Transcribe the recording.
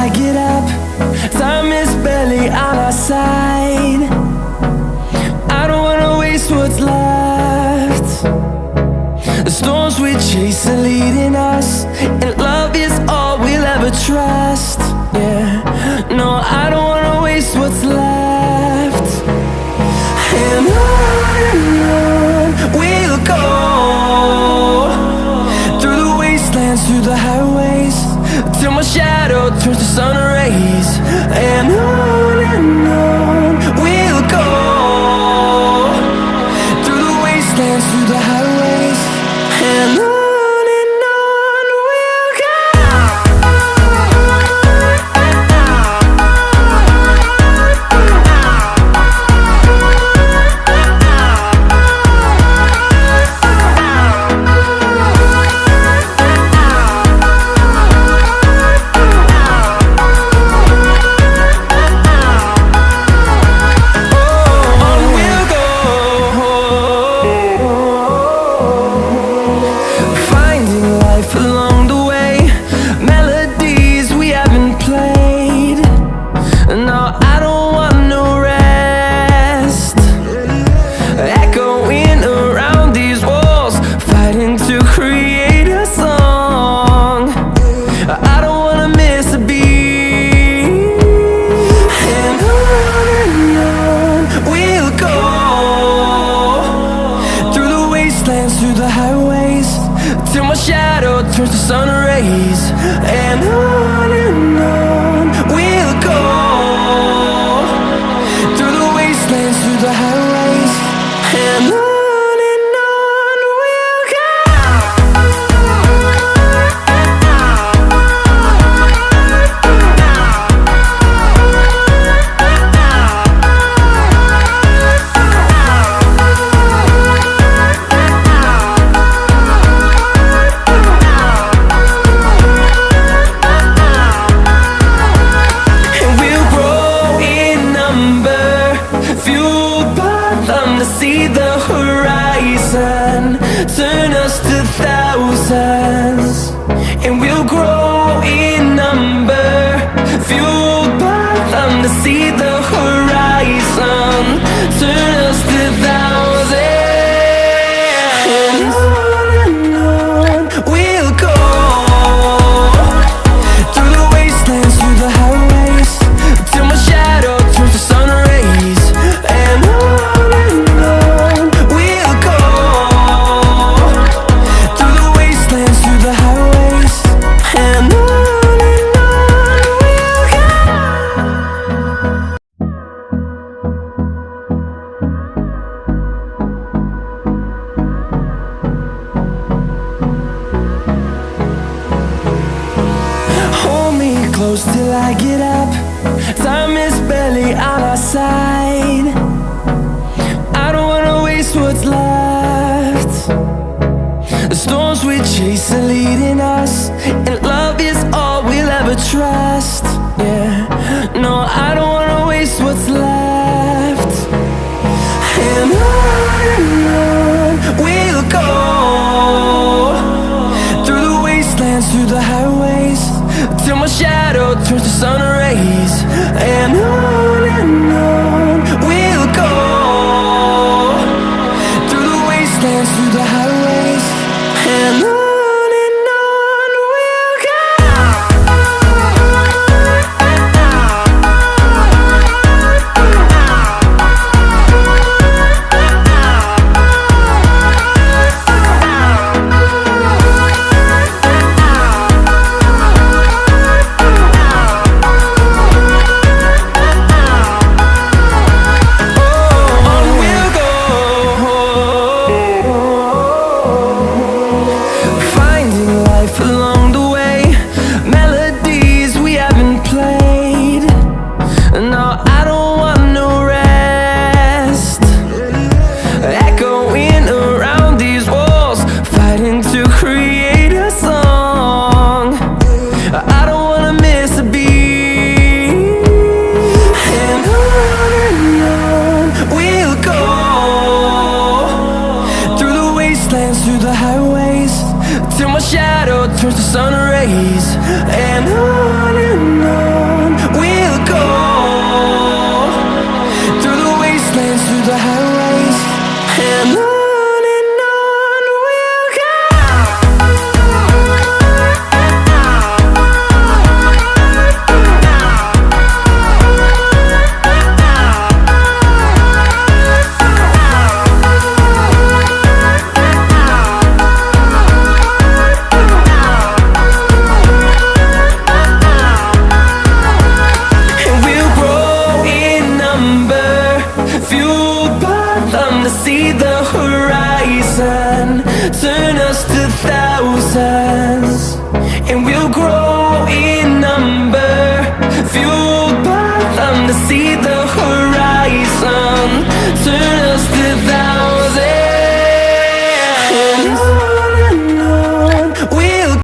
I get up. Time is barely on our side. I don't wanna waste what's left. The storms we chase are leading us, and love is all we'll ever trust. Yeah, no, I don't wanna waste what's left. And on we'll go, through the wastelands, through the highways, till my shadow turns to sun rays. And on we'll go, through the wastelands, through the highways, and on we'll go. Through the highways, till my shadow turns to sun rays. And on we'll go, through the wastelands, through the highways, and on we'll go. To see the horizon turn us to thousands, and we'll grow in number, fueled by them. To see the horizon turn us to thousands, and on we'll go, through the wastelands, through the highways, till my shadow turns to sun rays. And close till I get up. Time is barely on our side. I don't wanna waste what's left. The storms we chase are leading us, and love is all we'll ever trust. Yeah, no, I don't wanna waste what's left. And on we'll go, through the wastelands, through the highways, till my shadow turns to sun rays. And on we'll go, through the wastelands, through the highways, and on we'll go. I don't